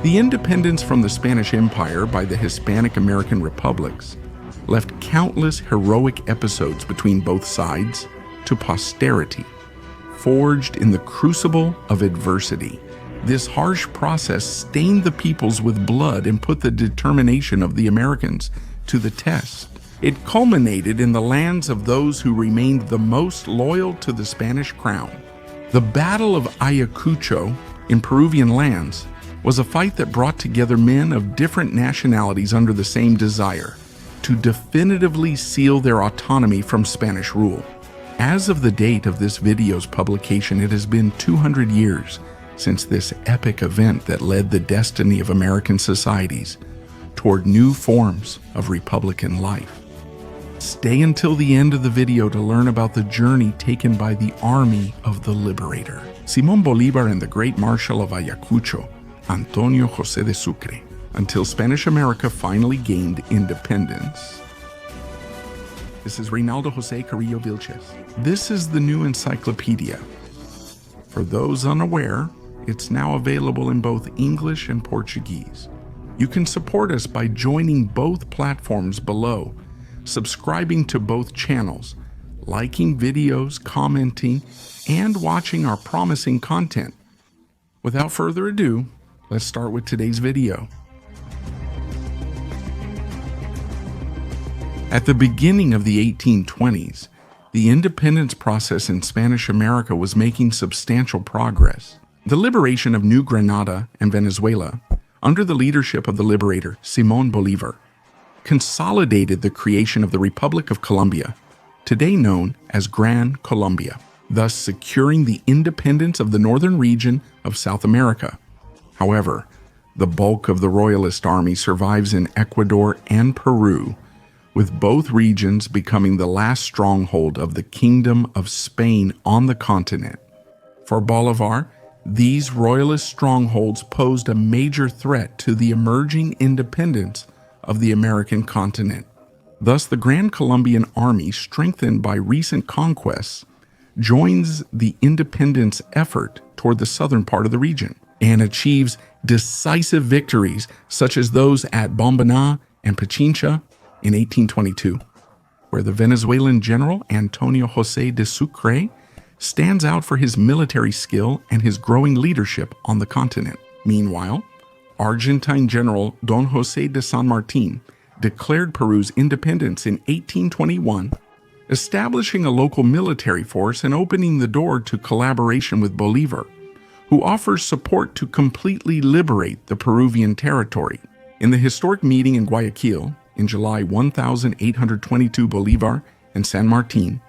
The independence from the Spanish Empire by the Hispanic American republics left countless heroic episodes between both sides to posterity, forged in the crucible of adversity. This harsh process stained the peoples with blood and put the determination of the Americans to the test. It culminated in the lands of those who remained the most loyal to the Spanish crown. The Battle of Ayacucho in Peruvian lands was a fight that brought together men of different nationalities under the same desire to definitively seal their autonomy from Spanish rule. As of the date of this video's publication, it has been 200 years since this epic event that led the destiny of American societies toward new forms of republican life. Stay until the end of the video to learn about the journey taken by the Army of the Liberator, Simón Bolívar and the Great Marshal of Ayacucho, Antonio José de Sucre, until Spanish America finally gained independence. This is Reynaldo José Carrillo Vilches. This is the new encyclopedia. For those unaware, it's now available in both English and Portuguese. You can support us by joining both platforms below, subscribing to both channels, liking videos, commenting, and watching our promising content. Without further ado, let's start with today's video. At the beginning of the 1820s, the independence process in Spanish America was making substantial progress. The liberation of New Granada and Venezuela, under the leadership of the liberator Simón Bolívar, consolidated the creation of the Republic of Colombia, today known as Gran Colombia, thus securing the independence of the northern region of South America. However, the bulk of the Royalist army survives in Ecuador and Peru, with both regions becoming the last stronghold of the Kingdom of Spain on the continent. For Bolívar, these Royalist strongholds posed a major threat to the emerging independence of the American continent. Thus, the Grand Colombian Army, strengthened by recent conquests, joins the independence effort toward the southern part of the region and achieves decisive victories such as those at Bombaná and Pichincha in 1822, where the Venezuelan general Antonio José de Sucre stands out for his military skill and his growing leadership on the continent. Meanwhile, Argentine General Don José de San Martín declared Peru's independence in 1821, establishing a local military force and opening the door to collaboration with Bolívar, who offers support to completely liberate the Peruvian territory. In the historic meeting in Guayaquil, in July 1822, Bolívar and San Martín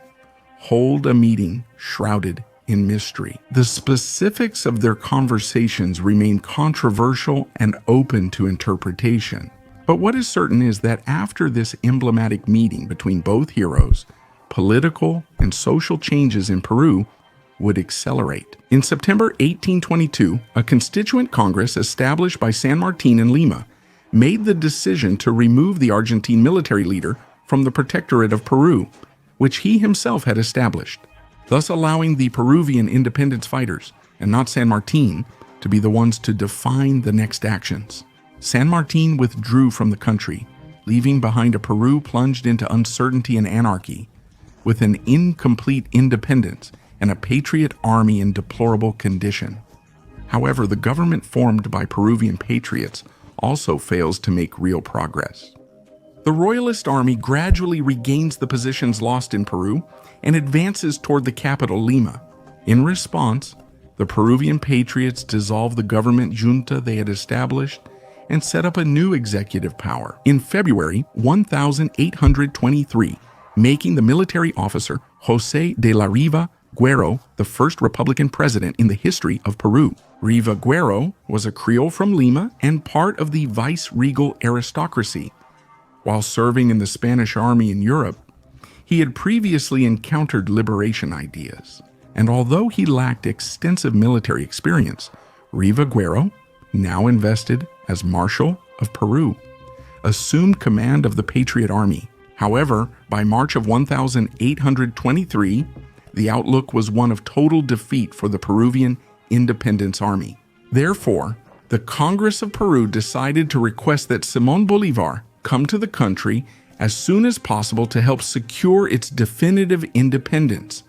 hold a meeting shrouded in mystery. The specifics of their conversations remain controversial and open to interpretation. But what is certain is that after this emblematic meeting between both heroes, political and social changes in Peru would accelerate. In September 1822, a constituent congress established by San Martín in Lima made the decision to remove the Argentine military leader from the Protectorate of Peru, which he himself had established, thus allowing the Peruvian independence fighters, and not San Martín, to be the ones to define the next actions. San Martín withdrew from the country, leaving behind a Peru plunged into uncertainty and anarchy, with an incomplete independence and a patriot army in deplorable condition. However, the government formed by Peruvian patriots also fails to make real progress. The Royalist army gradually regains the positions lost in Peru and advances toward the capital, Lima. In response, the Peruvian patriots dissolved the government junta they had established and set up a new executive power in February 1823, making the military officer José de la Riva Guerrero the first Republican president in the history of Peru. Riva Guerrero was a Creole from Lima and part of the vice-regal aristocracy. While serving in the Spanish army in Europe, he had previously encountered liberation ideas, and although he lacked extensive military experience, Riva Guerrero, now invested as Marshal of Peru, assumed command of the Patriot Army. However, by March of 1823, the outlook was one of total defeat for the Peruvian Independence Army. Therefore, the Congress of Peru decided to request that Simón Bolívar come to the country as soon as possible to help secure its definitive independence.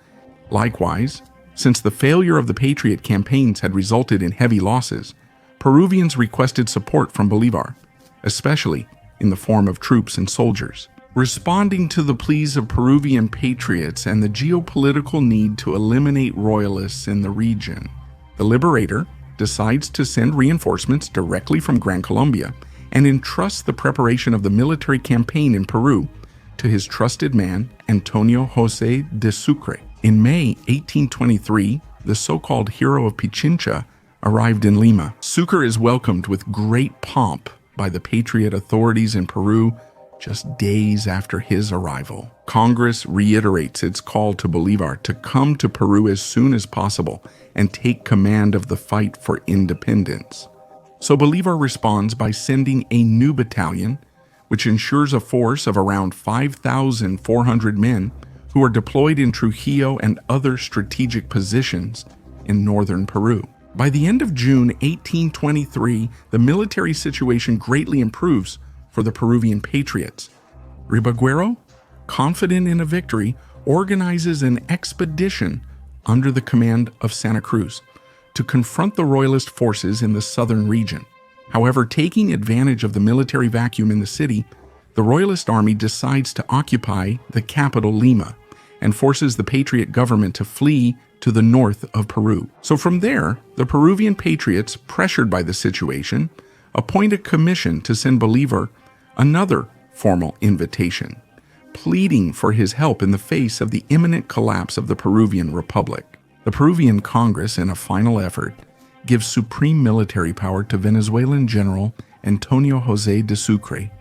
Likewise, since the failure of the Patriot campaigns had resulted in heavy losses, Peruvians requested support from Bolívar, especially in the form of troops and soldiers. Responding to the pleas of Peruvian patriots and the geopolitical need to eliminate royalists in the region, the liberator decides to send reinforcements directly from Gran Colombia and entrusts the preparation of the military campaign in Peru to his trusted man, Antonio José de Sucre. In May 1823, the so-called hero of Pichincha arrived in Lima. Sucre is welcomed with great pomp by the patriot authorities in Peru just days after his arrival. Congress reiterates its call to Bolívar to come to Peru as soon as possible and take command of the fight for independence. So Bolívar responds by sending a new battalion, which ensures a force of around 5,400 men who are deployed in Trujillo and other strategic positions in northern Peru. By the end of June 1823, the military situation greatly improves for the Peruvian patriots. Ribaguero, confident in a victory, organizes an expedition under the command of Santa Cruz to confront the royalist forces in the southern region. However, taking advantage of the military vacuum in the city, the royalist army decides to occupy the capital Lima and forces the patriot government to flee to the north of Peru. So from there, the Peruvian patriots, pressured by the situation, appoint a commission to send Bolívar another formal invitation, pleading for his help in the face of the imminent collapse of the Peruvian Republic. The Peruvian Congress, in a final effort, gives supreme military power to Venezuelan General Antonio José de Sucre,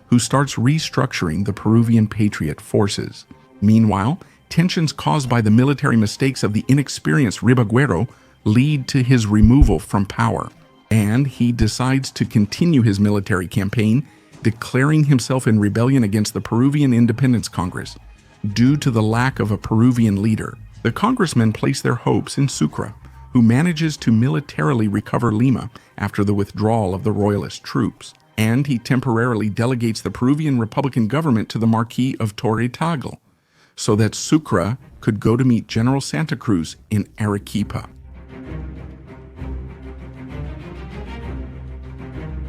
who starts restructuring the Peruvian patriot forces. Meanwhile, tensions caused by the military mistakes of the inexperienced Ribaguero lead to his removal from power, and he decides to continue his military campaign, declaring himself in rebellion against the Peruvian Independence Congress due to the lack of a Peruvian leader. The congressmen place their hopes in Sucre, who manages to militarily recover Lima after the withdrawal of the royalist troops, and he temporarily delegates the Peruvian Republican government to the Marquis of Torre Tagle, so that Sucre could go to meet General Santa Cruz in Arequipa.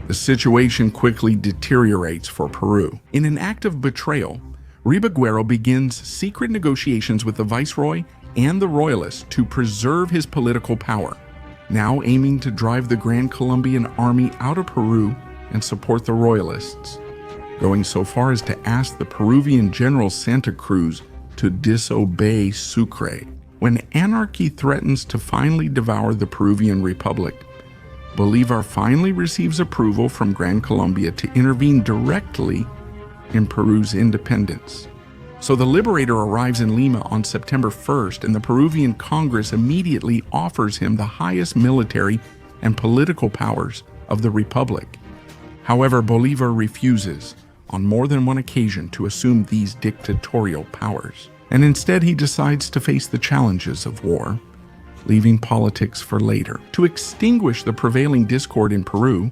The situation quickly deteriorates for Peru. In an act of betrayal, Ribaguero begins secret negotiations with the viceroy and the royalists to preserve his political power, now aiming to drive the Grand Colombian army out of Peru and support the royalists, going so far as to ask the Peruvian General Santa Cruz to disobey Sucre. When anarchy threatens to finally devour the Peruvian Republic, Bolívar finally receives approval from Gran Colombia to intervene directly in Peru's independence. So the liberator arrives in Lima on September 1st, and the Peruvian Congress immediately offers him the highest military and political powers of the Republic. However, Bolívar refuses on more than one occasion to assume these dictatorial powers, and instead he decides to face the challenges of war, leaving politics for later. To extinguish the prevailing discord in Peru,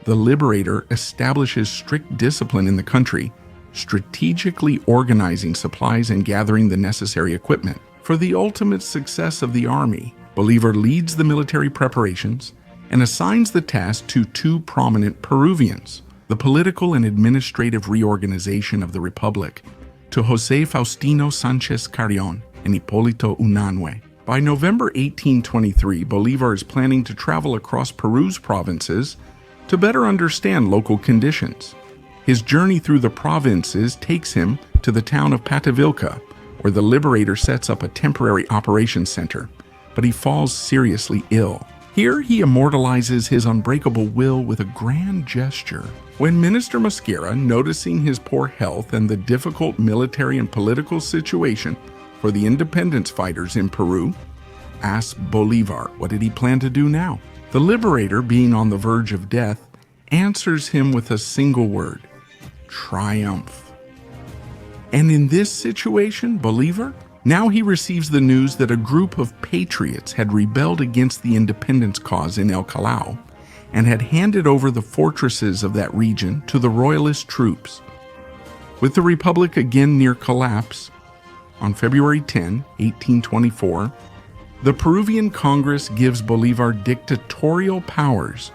the liberator establishes strict discipline in the country, strategically organizing supplies and gathering the necessary equipment. For the ultimate success of the army, Bolívar leads the military preparations and assigns the task to two prominent Peruvians, the political and administrative reorganization of the Republic, to José Faustino Sánchez Carrión and Hipólito Unanue. By November 1823, Bolívar is planning to travel across Peru's provinces to better understand local conditions. His journey through the provinces takes him to the town of Patavilca, where the liberator sets up a temporary operations center, but he falls seriously ill. Here he immortalizes his unbreakable will with a grand gesture. When Minister Mosquera, noticing his poor health and the difficult military and political situation for the independence fighters in Peru, asks Bolívar what did he plan to do now. The liberator, being on the verge of death, answers him with a single word: triumph. And in this situation, Bolívar, now he receives the news that a group of patriots had rebelled against the independence cause in El Callao and had handed over the fortresses of that region to the royalist troops. With the Republic again near collapse, on February 10, 1824, the Peruvian Congress gives Bolívar dictatorial powers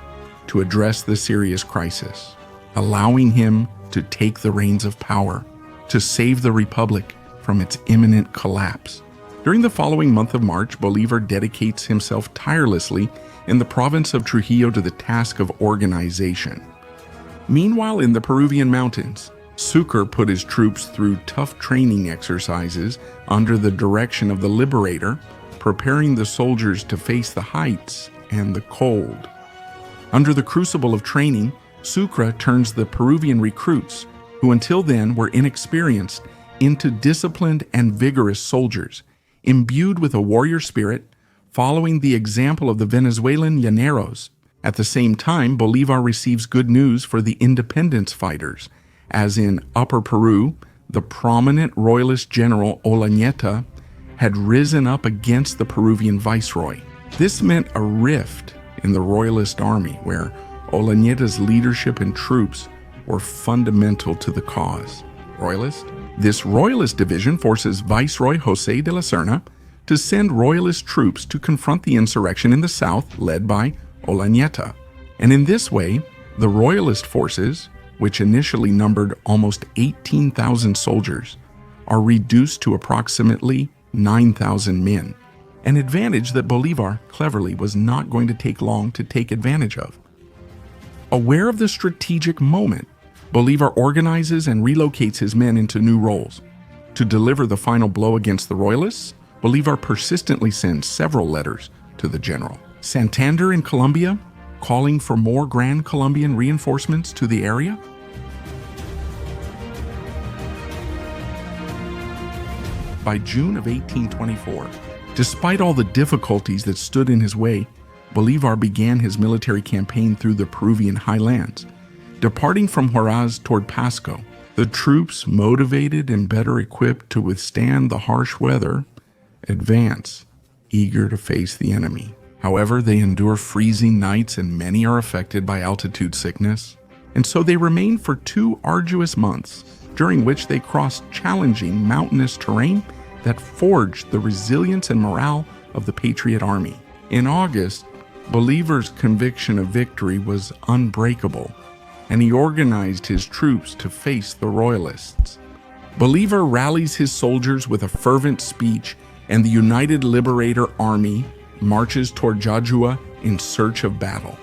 to address the serious crisis, allowing him to take the reins of power to save the Republic from its imminent collapse. During the following month of March, Bolívar dedicates himself tirelessly in the province of Trujillo to the task of organization. Meanwhile, in the Peruvian mountains, Sucre put his troops through tough training exercises under the direction of the Liberator, preparing the soldiers to face the heights and the cold. Under the crucible of training, Sucre turns the Peruvian recruits, who until then were inexperienced, into disciplined and vigorous soldiers, imbued with a warrior spirit, following the example of the Venezuelan llaneros. At the same time, Bolívar receives good news for the independence fighters, as in Upper Peru, the prominent royalist general Olañeta had risen up against the Peruvian viceroy. This meant a rift in the royalist army, where Olañeta's leadership and troops were fundamental to the cause. Royalist? This royalist division forces Viceroy José de la Serna to send royalist troops to confront the insurrection in the south led by Olañeta. And in this way, the royalist forces, which initially numbered almost 18,000 soldiers, are reduced to approximately 9,000 men, an advantage that Bolívar cleverly was not going to take long to take advantage of. Aware of the strategic moment, Bolívar organizes and relocates his men into new roles. To deliver the final blow against the royalists, Bolívar persistently sends several letters to the general. Santander in Colombia, calling for more Grand Colombian reinforcements to the area. By June of 1824, despite all the difficulties that stood in his way, Bolívar began his military campaign through the Peruvian highlands. Departing from Huaraz toward Pasco, the troops, motivated and better equipped to withstand the harsh weather, advance, eager to face the enemy. However, they endure freezing nights and many are affected by altitude sickness, and so they remain for 2 arduous months, during which they crossed challenging mountainous terrain that forged the resilience and morale of the Patriot Army. In August, Bolívar's conviction of victory was unbreakable, and he organized his troops to face the royalists. Bolívar rallies his soldiers with a fervent speech, and the United Liberator Army marches toward Jajua in search of battle.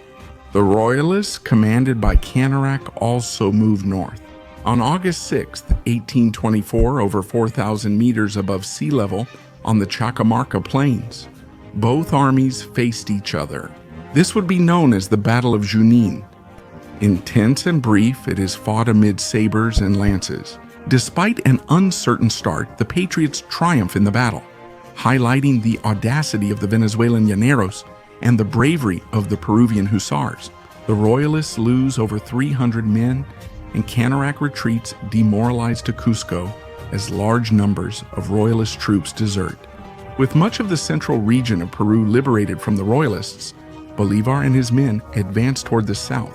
The royalists, commanded by Canarac, also moved north. On August 6, 1824, over 4,000 meters above sea level on the Cajamarca Plains, both armies faced each other. This would be known as the Battle of Junín. Intense and brief, it is fought amid sabers and lances. Despite an uncertain start, the Patriots triumph in the battle, highlighting the audacity of the Venezuelan llaneros and the bravery of the Peruvian hussars. The royalists lose over 300 men, and Canarac retreats, demoralized to Cusco, as large numbers of royalist troops desert. With much of the central region of Peru liberated from the royalists, Bolívar and his men advance toward the south.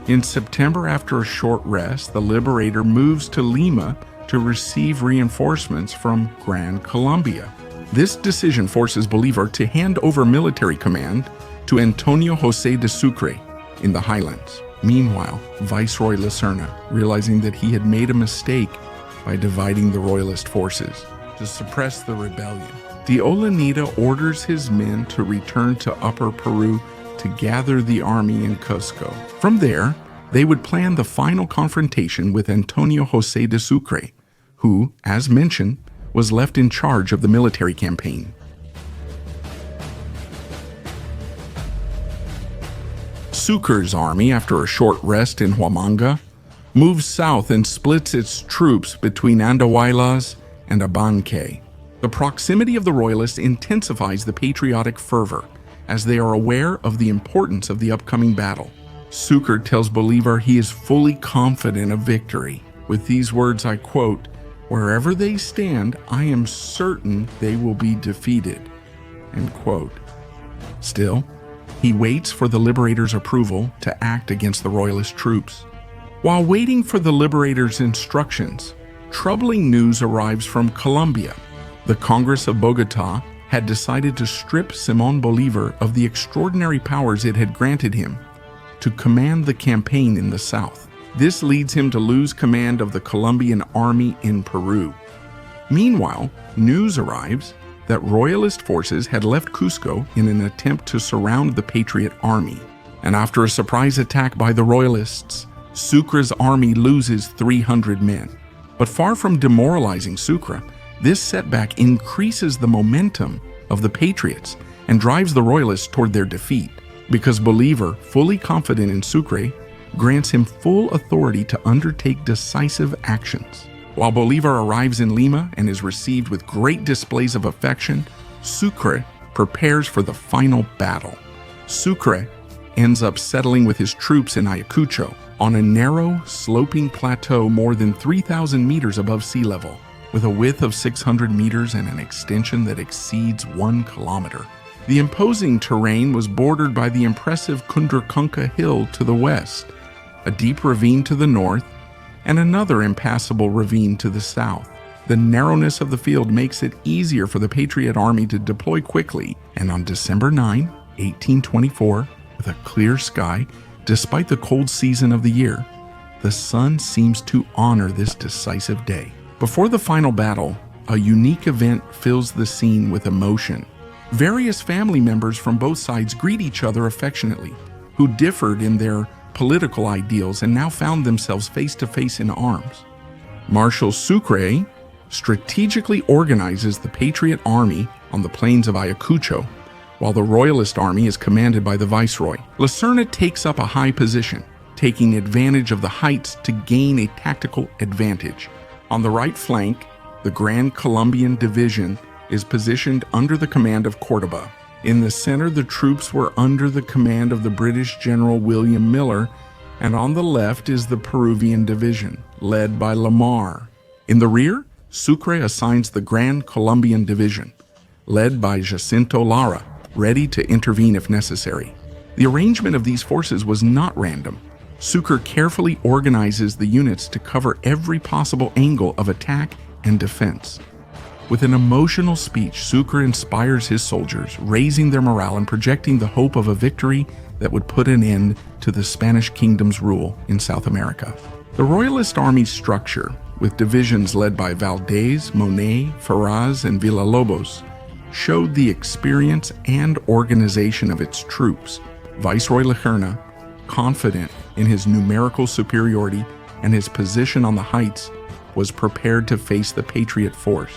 In September, after a short rest, the Liberator moves to Lima to receive reinforcements from Gran Colombia. This decision forces Bolívar to hand over military command to Antonio José de Sucre in the highlands. Meanwhile, Viceroy La Serna, realizing that he had made a mistake by dividing the royalist forces to suppress the rebellion, de Olanita orders his men to return to Upper Peru to gather the army in Cusco. From there, they would plan the final confrontation with Antonio José de Sucre, who, as mentioned, was left in charge of the military campaign. Sucre's army, after a short rest in Huamanga, moves south and splits its troops between Andahuaylas and Abancay. The proximity of the royalists intensifies the patriotic fervor, as they are aware of the importance of the upcoming battle. Sucre tells Bolívar he is fully confident of victory. With these words, I quote, "Wherever they stand, I am certain they will be defeated." End quote. Still, He waits for the liberators' approval to act against the royalist troops. While waiting for the liberators' instructions, troubling news arrives from Colombia. The Congress of Bogotá had decided to strip Simón Bolívar of the extraordinary powers it had granted him to command the campaign in the south. This leads him to lose command of the Colombian army in Peru. Meanwhile, news arrives that royalist forces had left Cusco in an attempt to surround the Patriot army. And after a surprise attack by the royalists, Sucre's army loses 300 men. But far from demoralizing Sucre, this setback increases the momentum of the Patriots and drives the royalists toward their defeat, because Bolívar, fully confident in Sucre, grants him full authority to undertake decisive actions. While Bolívar arrives in Lima and is received with great displays of affection, Sucre prepares for the final battle. Sucre ends up settling with his troops in Ayacucho, on a narrow, sloping plateau more than 3,000 meters above sea level, with a width of 600 meters and an extension that exceeds 1 kilometer. The imposing terrain was bordered by the impressive Cundurcunca Hill to the west, a deep ravine to the north, and another impassable ravine to the south. The narrowness of the field makes it easier for the Patriot Army to deploy quickly, and on December 9, 1824, with a clear sky, despite the cold season of the year, the sun seems to honor this decisive day. Before the final battle, a unique event fills the scene with emotion. Various family members from both sides greet each other affectionately, who differed in their political ideals and now found themselves face to face in arms. Marshal Sucre strategically organizes the Patriot Army on the plains of Ayacucho, while the Royalist Army is commanded by the Viceroy. La Serna takes up a high position, taking advantage of the heights to gain a tactical advantage. On the right flank, the Grand Colombian Division is positioned under the command of Córdoba. In the center, the troops were under the command of the British General William Miller, and on the left is the Peruvian Division, led by Lamar. In the rear, Sucre assigns the Grand Colombian Division, led by Jacinto Lara, ready to intervene if necessary. The arrangement of these forces was not random. Sucre carefully organizes the units to cover every possible angle of attack and defense. With an emotional speech, Sucre inspires his soldiers, raising their morale and projecting the hope of a victory that would put an end to the Spanish kingdom's rule in South America. The Royalist Army's structure, with divisions led by Valdez, Monet, Ferraz, and Villalobos, showed the experience and organization of its troops. Viceroy La Serna, confident in his numerical superiority and his position on the heights, was prepared to face the Patriot force,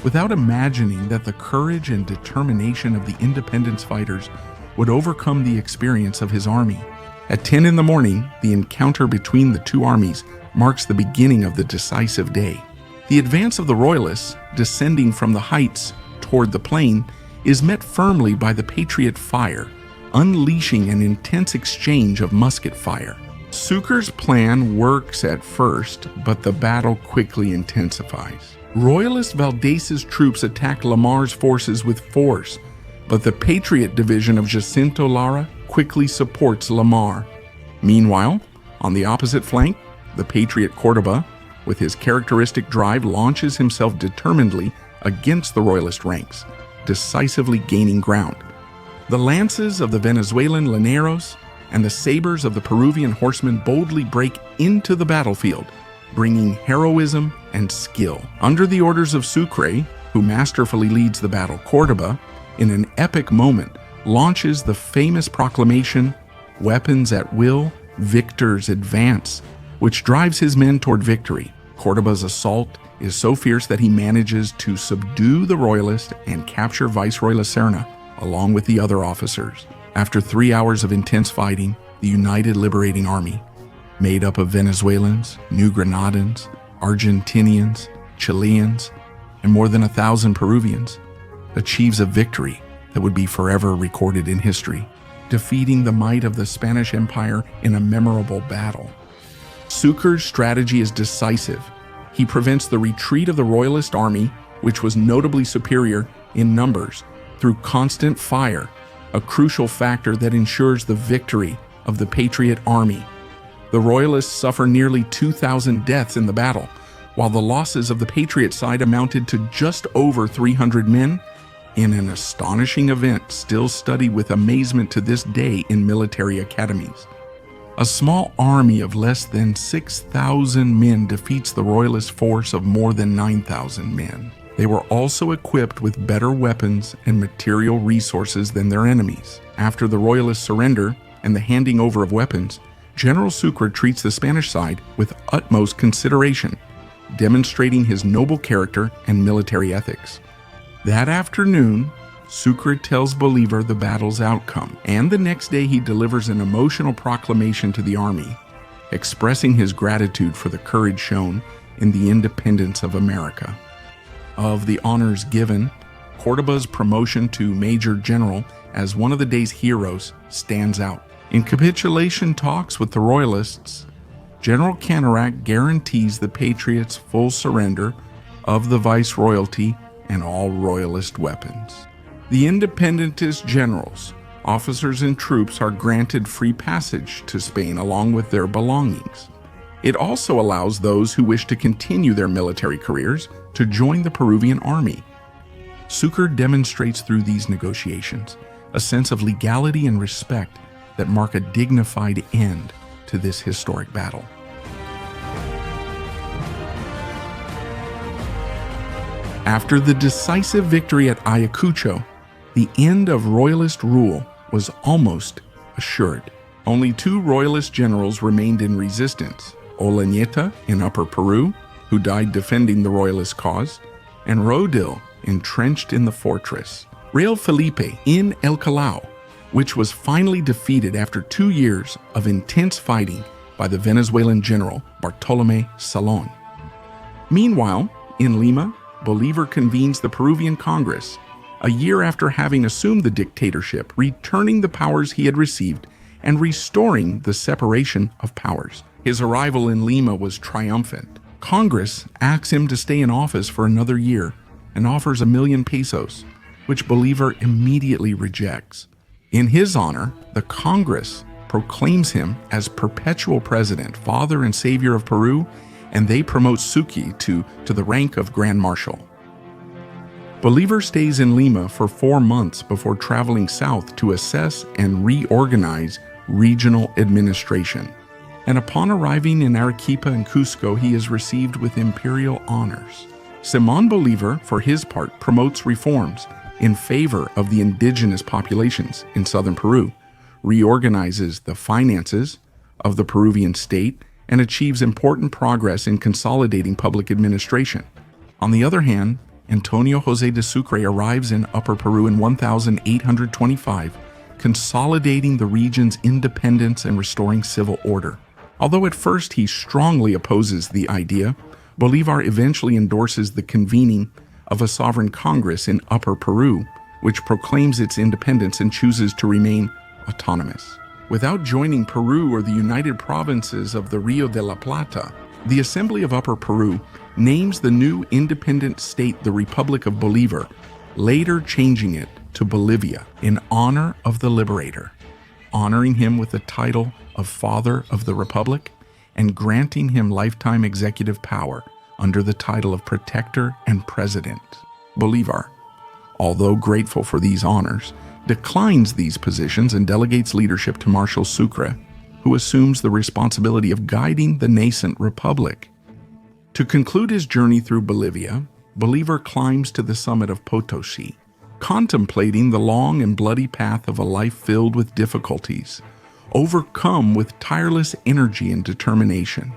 without imagining that the courage and determination of the independence fighters would overcome the experience of his army. At 10 in the morning, the encounter between the two armies marks the beginning of the decisive day. The advance of the Royalists, descending from the heights toward the plain, is met firmly by the Patriot fire, unleashing an intense exchange of musket fire. Sucre's plan works at first, but the battle quickly intensifies. Royalist Valdez's troops attack Lamar's forces with force, but the Patriot division of Jacinto Lara quickly supports Lamar. Meanwhile, on the opposite flank, the Patriot Córdoba, with his characteristic drive, launches himself determinedly against the Royalist ranks, decisively gaining ground. The lances of the Venezuelan llaneros and the sabers of the Peruvian horsemen boldly break into the battlefield, bringing heroism and skill. Under the orders of Sucre, who masterfully leads the battle, Córdoba, in an epic moment, launches the famous proclamation, "Weapons at will, victors advance," which drives his men toward victory. Córdoba's assault is so fierce that he manages to subdue the Royalists and capture Viceroy La Serna, along with the other officers. After 3 hours of intense fighting, the United Liberating Army, made up of Venezuelans, New Granadans, Argentinians, Chileans, and more than 1,000 Peruvians, achieves a victory that would be forever recorded in history, defeating the might of the Spanish Empire in a memorable battle. Sucre's strategy is decisive. He prevents the retreat of the Royalist army, which was notably superior in numbers, through constant fire, a crucial factor that ensures the victory of the Patriot Army. The Royalists suffer nearly 2,000 deaths in the battle, while the losses of the Patriot side amounted to just over 300 men, in an astonishing event still studied with amazement to this day in military academies. A small army of less than 6,000 men defeats the Royalist force of more than 9,000 men. They were also equipped with better weapons and material resources than their enemies. After the Royalist surrender and the handing over of weapons, General Sucre treats the Spanish side with utmost consideration, demonstrating his noble character and military ethics. That afternoon, Sucre tells Bolívar the battle's outcome, and the next day he delivers an emotional proclamation to the army, expressing his gratitude for the courage shown in the independence of America. Of the honors given, Córdoba's promotion to Major General as one of the day's heroes stands out. In capitulation talks with the Royalists, General Canarak guarantees the Patriots' full surrender of the Viceroyalty and all Royalist weapons. The independentist generals, officers, and troops are granted free passage to Spain along with their belongings. It also allows those who wish to continue their military careers to join the Peruvian army. Sucre demonstrates through these negotiations a sense of legality and respect that mark a dignified end to this historic battle. After the decisive victory at Ayacucho, the end of Royalist rule was almost assured. Only 2 Royalist generals remained in resistance: Olañeta in Upper Peru, who died defending the Royalist cause, and Rodil, entrenched in the fortress. Real Felipe in El Callao, which was finally defeated after 2 years of intense fighting by the Venezuelan general Bartolomé Salón. Meanwhile, in Lima, Bolívar convenes the Peruvian Congress, a year after having assumed the dictatorship, returning the powers he had received and restoring the separation of powers. His arrival in Lima was triumphant. Congress asks him to stay in office for another year and offers 1,000,000 pesos, which Bolívar immediately rejects. In his honor, the Congress proclaims him as perpetual president, father and savior of Peru, and they promote Sucre to the rank of Grand Marshal. Bolívar stays in Lima for 4 months before traveling south to assess and reorganize regional administration. And upon arriving in Arequipa and Cusco, he is received with imperial honors. Simón Bolívar, for his part, promotes reforms in favor of the indigenous populations in southern Peru, reorganizes the finances of the Peruvian state, and achieves important progress in consolidating public administration. On the other hand, Antonio José de Sucre arrives in Upper Peru in 1825, consolidating the region's independence and restoring civil order. Although at first he strongly opposes the idea, Bolívar eventually endorses the convening of a sovereign Congress in Upper Peru, which proclaims its independence and chooses to remain autonomous. Without joining Peru or the United Provinces of the Rio de la Plata, the Assembly of Upper Peru names the new independent state the Republic of Bolívar, later changing it to Bolivia in honor of the liberator, honoring him with the title of Father of the Republic and granting him lifetime executive power under the title of Protector and President. Bolívar, although grateful for these honors, declines these positions and delegates leadership to Marshal Sucre, who assumes the responsibility of guiding the nascent republic. To conclude his journey through Bolivia, Bolívar climbs to the summit of Potosi, contemplating the long and bloody path of a life filled with difficulties, overcome with tireless energy and determination.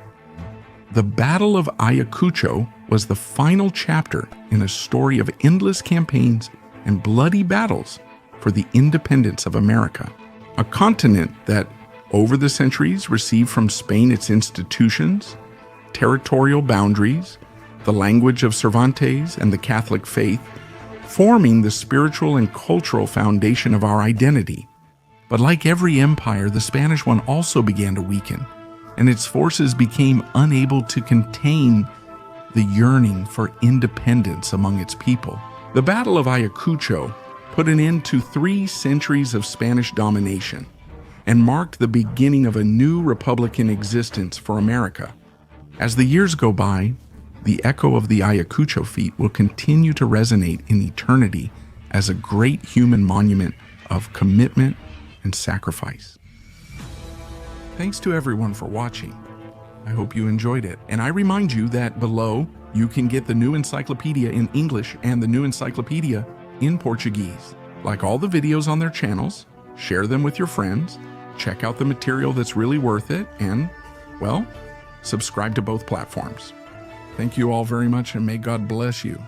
The Battle of Ayacucho was the final chapter in a story of endless campaigns and bloody battles for the independence of America, a continent that, over the centuries, received from Spain its institutions, territorial boundaries, the language of Cervantes, and the Catholic faith, forming the spiritual and cultural foundation of our identity. But like every empire, the Spanish one also began to weaken, and its forces became unable to contain the yearning for independence among its people. The Battle of Ayacucho put an end to 3 centuries of Spanish domination and marked the beginning of a new republican existence for America. As the years go by, the echo of the Ayacucho feat will continue to resonate in eternity as a great human monument of commitment and sacrifice. Thanks to everyone for watching. I hope you enjoyed it. And I remind you that below, you can get the new encyclopedia in English and the new encyclopedia in Portuguese. Like all the videos on their channels, share them with your friends, check out the material that's really worth it, and, well, subscribe to both platforms. Thank you all very much, and may God bless you.